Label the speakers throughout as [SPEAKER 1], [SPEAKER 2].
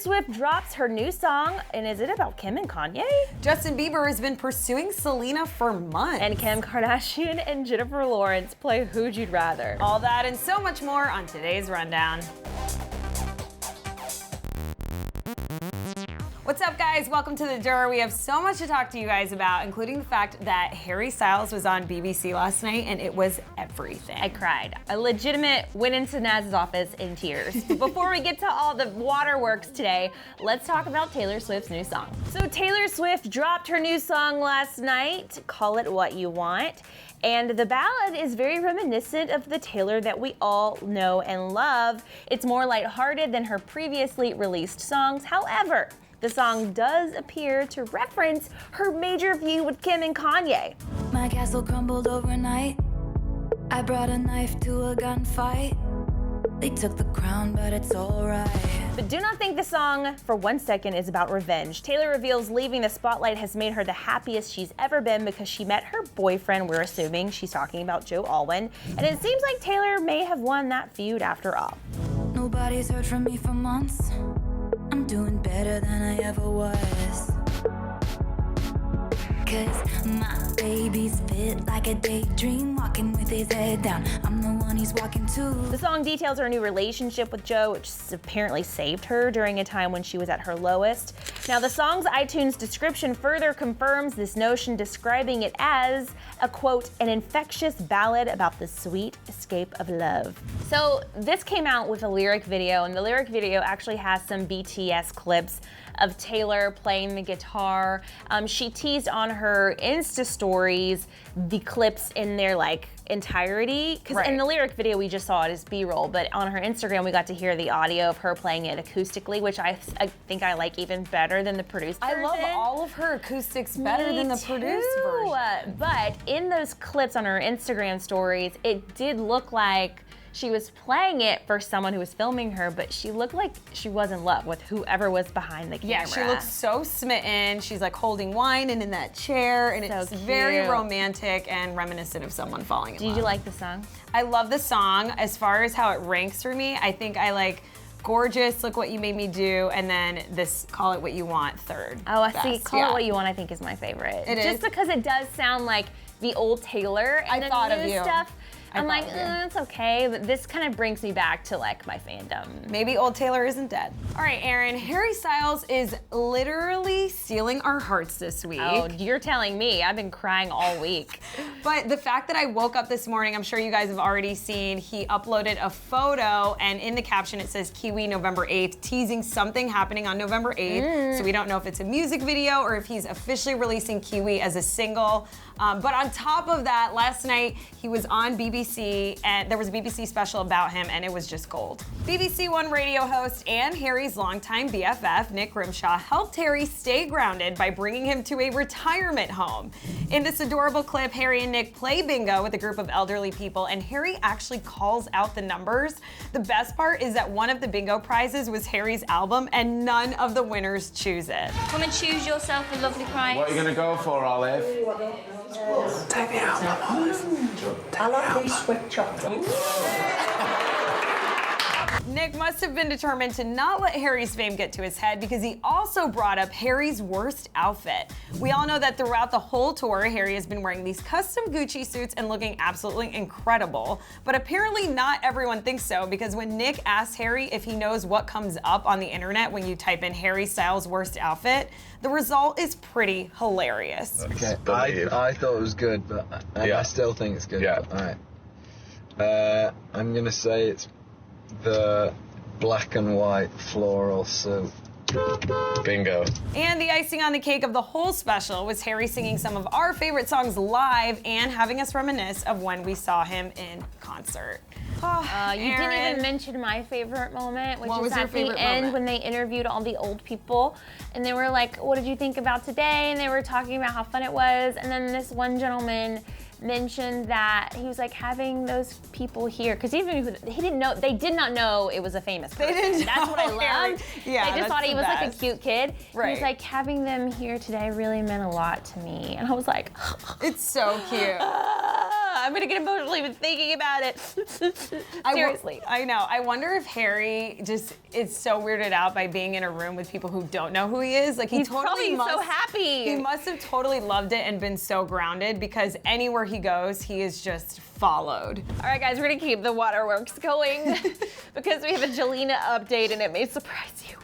[SPEAKER 1] Swift drops her new song, and is it about Kim and Kanye?
[SPEAKER 2] Justin Bieber has been pursuing Selena for months.
[SPEAKER 1] And Kim Kardashian and Jennifer Lawrence play Who'd You'd Rather.
[SPEAKER 2] All that and so much more on today's Rundown. What's up, guys? Welcome to The Dur. We have so much to talk to you guys about, including the fact that Harry Styles was on BBC last night, and it was everything.
[SPEAKER 1] I cried. I legitimately went into Naz's office in tears. But before we get to all the waterworks today, let's talk about Taylor Swift's new song. So Taylor Swift dropped her new song last night, Call It What You Want. And the ballad is very reminiscent of the Taylor that we all know and love. It's more lighthearted than her previously released songs. However, the song does appear to reference her major feud with Kim and Kanye.
[SPEAKER 3] My castle crumbled overnight. I brought a knife to a gunfight. They took the crown, but it's alright.
[SPEAKER 1] But do not think the song for 1 second is about revenge. Taylor reveals leaving the spotlight has made her the happiest she's ever been because she met her boyfriend, we're assuming she's talking about Joe Alwyn. And it seems like Taylor may have won that feud after all.
[SPEAKER 3] Nobody's heard from me for months. I'm doing better than I ever was. Cause my baby's fit like a daydream, walking with his head down. I'm the one he's walking to.
[SPEAKER 1] The song details her new relationship with Joe, which apparently saved her during a time when she was at her lowest. Now, the song's iTunes description further confirms this notion, describing it as a, quote, an infectious ballad about the sweet escape of love. So this came out with a lyric video, and the lyric video actually has some BTS clips of Taylor playing the guitar. She teased on her Insta stories the clips in their entirety, because in the lyric video we just saw it as B-roll, but on her Instagram we got to hear the audio of her playing it acoustically, which I think I like even better than the produced version.
[SPEAKER 2] I love all of her acoustics better than the produced version.
[SPEAKER 1] But in those clips on her Instagram stories, it did look like she was playing it for someone who was filming her, but she looked like she was in love with whoever was behind the camera.
[SPEAKER 2] Yeah, she looks so smitten. She's like holding wine and in that chair, and
[SPEAKER 1] so
[SPEAKER 2] it's
[SPEAKER 1] cute.
[SPEAKER 2] very romantic and reminiscent of someone falling in love.
[SPEAKER 1] Did you like the song?
[SPEAKER 2] I love the song. As far as how it ranks for me, I think I like Gorgeous, Look What You Made Me Do, and then this Call It What You Want third.
[SPEAKER 1] Oh, I see.
[SPEAKER 2] best.
[SPEAKER 1] Call It What You Want, I think, is my favorite.
[SPEAKER 2] It
[SPEAKER 1] Just
[SPEAKER 2] is?
[SPEAKER 1] because it does sound like the old Taylor, and
[SPEAKER 2] I thought
[SPEAKER 1] the
[SPEAKER 2] of
[SPEAKER 1] new
[SPEAKER 2] you.
[SPEAKER 1] stuff, I'm like,
[SPEAKER 2] thought of you.
[SPEAKER 1] it's okay, but this kind of brings me back to my fandom.
[SPEAKER 2] Maybe old Taylor isn't dead. All right, Erin, Harry Styles is literally stealing our hearts this week.
[SPEAKER 1] Oh, you're telling me. I've been crying all week.
[SPEAKER 2] But the fact that I woke up this morning, I'm sure you guys have already seen, he uploaded a photo, and in the caption it says Kiwi November 8th, teasing something happening on November 8th. So we don't know if it's a music video or if he's officially releasing Kiwi as a single. But on top of that, last night he was on BBC, and there was a BBC special about him, and it was just gold. BBC One radio host and Harry's longtime BFF, Nick Grimshaw, helped Harry stay grounded by bringing him to a retirement home. In this adorable clip, Harry and Nick play bingo with a group of elderly people, and Harry actually calls out the numbers. The best part is that one of the bingo prizes was Harry's album, and none of the winners choose it.
[SPEAKER 4] Come and choose yourself a lovely prize.
[SPEAKER 5] What are you going to go for, Olive?
[SPEAKER 6] Take the album, Olive. I like these sweet chocolate.
[SPEAKER 2] Nick must have been determined to not let Harry's fame get to his head, because he also brought up Harry's worst outfit. We all know that throughout the whole tour, Harry has been wearing these custom Gucci suits and looking absolutely incredible. But apparently not everyone thinks so, because when Nick asked Harry if he knows what comes up on the internet when you type in Harry Styles' worst outfit, the result is pretty hilarious.
[SPEAKER 7] Okay, I thought it was good, but I still think it's good.
[SPEAKER 5] Yeah.
[SPEAKER 7] All right. I'm going to say it's the black and white floral suit.
[SPEAKER 5] Bingo.
[SPEAKER 2] And the icing on the cake of the whole special was Harry singing some of our favorite songs live and having us reminisce of when we saw him in concert.
[SPEAKER 1] You didn't even mention my favorite moment, which
[SPEAKER 2] What was
[SPEAKER 1] is
[SPEAKER 2] your
[SPEAKER 1] at the
[SPEAKER 2] favorite
[SPEAKER 1] end
[SPEAKER 2] moment?
[SPEAKER 1] when they interviewed all the old people, and they were like, what did you think about today? And they were talking about how fun it was, and then this one gentleman mentioned that he was like having those people here, because even he didn't know, they did not know it was a famous person.
[SPEAKER 2] They didn't
[SPEAKER 1] That's what I
[SPEAKER 2] know Harry.
[SPEAKER 1] loved.
[SPEAKER 2] Yeah,
[SPEAKER 1] they just
[SPEAKER 2] that's
[SPEAKER 1] thought he
[SPEAKER 2] the
[SPEAKER 1] was like a
[SPEAKER 2] best.
[SPEAKER 1] cute kid.
[SPEAKER 2] Right.
[SPEAKER 1] He was like, having them here today really meant a lot to me, and I was like,
[SPEAKER 2] It's so cute.
[SPEAKER 1] I'm gonna get emotional even thinking about it. Seriously.
[SPEAKER 2] I know. I wonder if Harry just is so weirded out by being in a room with people who don't know who he is. Like
[SPEAKER 1] He's probably so happy.
[SPEAKER 2] He must have totally loved it and been so grounded because anywhere he goes, he is just followed.
[SPEAKER 1] All right, guys, we're gonna keep the waterworks going because we have a Jelena update and it may surprise you.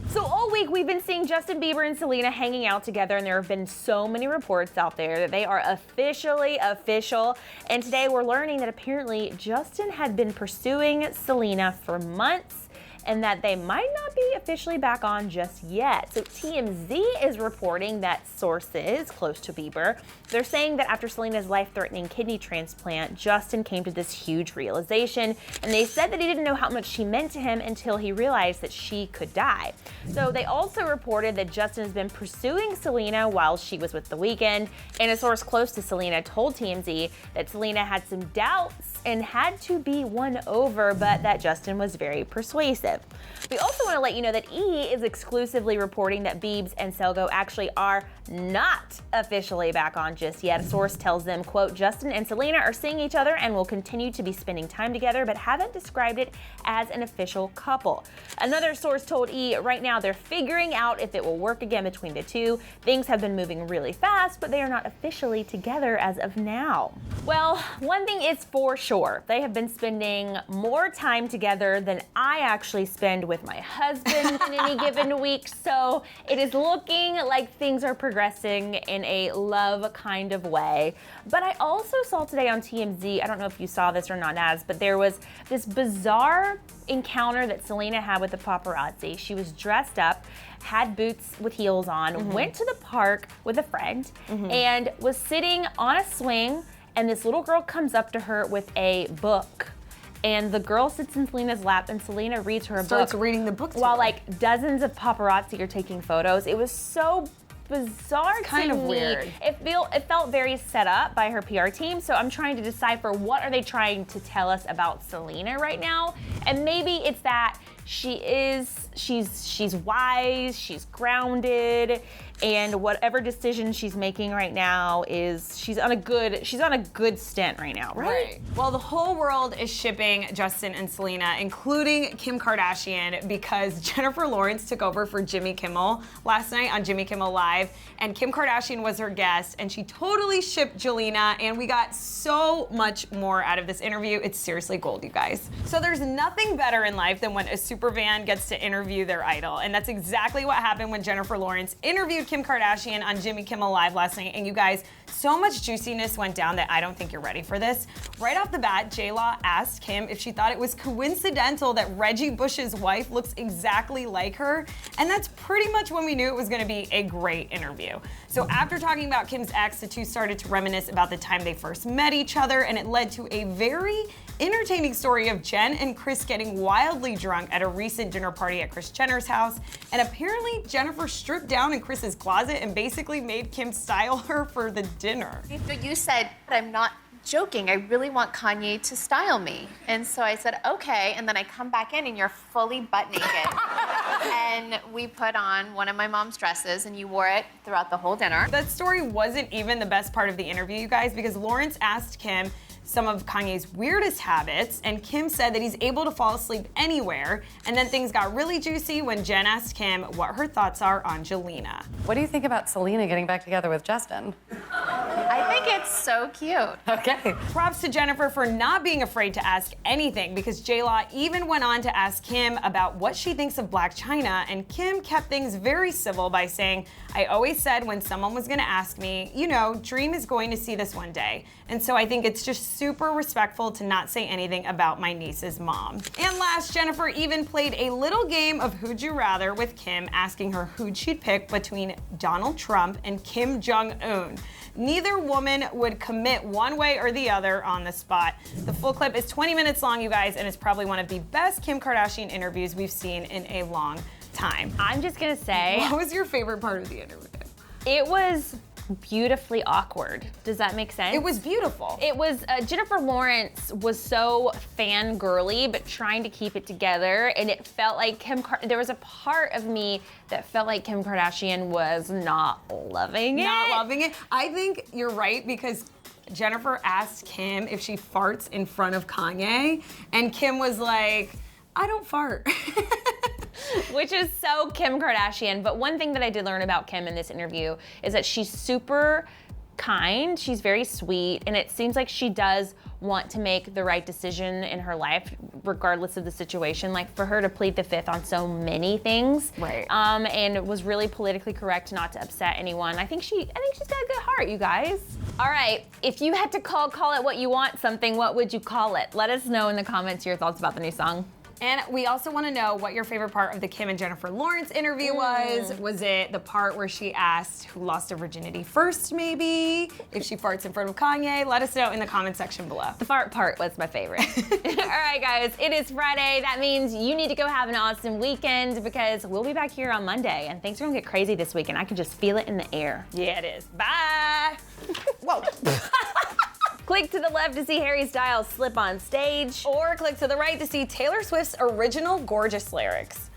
[SPEAKER 1] So all week we've been seeing Justin Bieber and Selena hanging out together, and there have been so many reports out there that they are officially official. And today we're learning that apparently Justin had been pursuing Selena for months and that they might not be officially back on just yet. So TMZ is reporting that sources close to Bieber, they're saying that after Selena's life-threatening kidney transplant, Justin came to this huge realization, and they said that he didn't know how much she meant to him until he realized that she could die. So they also reported that Justin has been pursuing Selena while she was with The Weeknd, and a source close to Selena told TMZ that Selena had some doubts and had to be won over, but that Justin was very persuasive. We also want to let you know that E! is exclusively reporting that Biebs and Selgo actually are not officially back on just yet. A source tells them, quote, Justin and Selena are seeing each other and will continue to be spending time together, but haven't described it as an official couple. Another source told E! right now they're figuring out if it will work again between the two. Things have been moving really fast, but they are not officially together as of now. Well, one thing is for sure, they have been spending more time together than I actually spend with my husband in any given week, so it is looking like things are progressing in a love kind of way. But I also saw today on TMZ, I don't know if you saw this or not, Naz, but there was this bizarre encounter that Selena had with the paparazzi. She was dressed up, had boots with heels on, went to the park with a friend, and was sitting on a swing, and this little girl comes up to her with a book. And the girl sits in Selena's lap, and Selena reads her a book.
[SPEAKER 2] Starts reading the book
[SPEAKER 1] while like dozens of paparazzi are taking photos. It was so bizarre to
[SPEAKER 2] kind of
[SPEAKER 1] me.
[SPEAKER 2] weird.
[SPEAKER 1] It felt very set up by her PR team. So I'm trying to decipher what are they trying to tell us about Selena right now. And maybe it's that she's wise, she's grounded, and whatever decision she's making right now is she's on a good stint right now, right?
[SPEAKER 2] Well, the whole world is shipping Justin and Selena, including Kim Kardashian, because Jennifer Lawrence took over for Jimmy Kimmel last night on Jimmy Kimmel Live, and Kim Kardashian was her guest, and she totally shipped Jelena, and we got so much more out of this interview. It's seriously gold, you guys. So there's nothing better in life than when a super fan gets to interview their idol, and that's exactly what happened when Jennifer Lawrence interviewed Kim Kardashian on Jimmy Kimmel Live last night. And you guys, so much juiciness went down that I don't think you're ready for this. Right off the bat, Jlaw asked Kim if she thought it was coincidental that Reggie Bush's wife looks exactly like her, and that's pretty much when we knew it was going to be a great interview. So after talking about Kim's ex, the two started to reminisce about the time they first met each other, and it led to a very entertaining story of Jen and Kris getting wildly drunk at a recent dinner party at Kris Jenner's house. And apparently Jennifer stripped down in Kris's closet and basically made Kim style her for the dinner.
[SPEAKER 8] You said, I'm not joking, I really want Kanye to style me. And so I said, okay, and then I come back in and you're fully butt naked. And we put on one of my mom's dresses and you wore it throughout the whole dinner.
[SPEAKER 2] That story wasn't even the best part of the interview, you guys, because Lawrence asked Kim some of Kanye's weirdest habits, and Kim said that he's able to fall asleep anywhere, and then things got really juicy when Jen asked Kim what her thoughts are on Jelena.
[SPEAKER 9] What do you think about Selena getting back together with Justin?
[SPEAKER 8] I think it's so cute.
[SPEAKER 9] Okay.
[SPEAKER 2] Props to Jennifer for not being afraid to ask anything, because Jlaw even went on to ask Kim about what she thinks of Blac Chyna, and Kim kept things very civil by saying, I always said when someone was gonna ask me, you know, Dream is going to see this one day. And so I think it's just super respectful to not say anything about my niece's mom. And last, Jennifer even played a little game of Who'd You Rather with Kim, asking her who'd she'd pick between Donald Trump and Kim Jong-un. Neither woman would commit one way or the other on the spot. The full clip is 20 minutes long, you guys, and it's probably one of the best Kim Kardashian interviews we've seen in a long time.
[SPEAKER 1] I'm just gonna say,
[SPEAKER 2] What was your favorite part of the interview?
[SPEAKER 1] it was beautifully awkward. Does that make sense?
[SPEAKER 2] It was beautiful.
[SPEAKER 1] It was, Jennifer Lawrence was so fangirly, but trying to keep it together, and it felt like there was a part of me that felt like Kim Kardashian was not loving it.
[SPEAKER 2] Not loving it. I think you're right, because Jennifer asked Kim if she farts in front of Kanye, and Kim was like, I don't fart.
[SPEAKER 1] Which is so Kim Kardashian. But one thing that I did learn about Kim in this interview is that she's super kind, she's very sweet, and it seems like she does want to make the right decision in her life, regardless of the situation. Like for her to plead the fifth on so many things,
[SPEAKER 2] right?
[SPEAKER 1] And was really politically correct not to upset anyone. I think she's got a good heart, you guys. All right, if you had to call it what you want something, what would you call it? Let us know in the comments your thoughts about the new song.
[SPEAKER 2] And we also want to know what your favorite part of the Kim and Jennifer Lawrence interview was. Was it the part where she asked who lost her virginity first, maybe? If she farts in front of Kanye? Let us know in the comment section below.
[SPEAKER 1] The fart part was my favorite. All right, guys, it is Friday. That means you need to go have an awesome weekend because we'll be back here on Monday. And things are gonna get crazy this weekend. I can just feel it in the air.
[SPEAKER 2] Yeah, it is. Bye. Whoa.
[SPEAKER 1] Click to the left to see Harry Styles slip on stage.
[SPEAKER 2] Or click to the right to see Taylor Swift's original Gorgeous lyrics.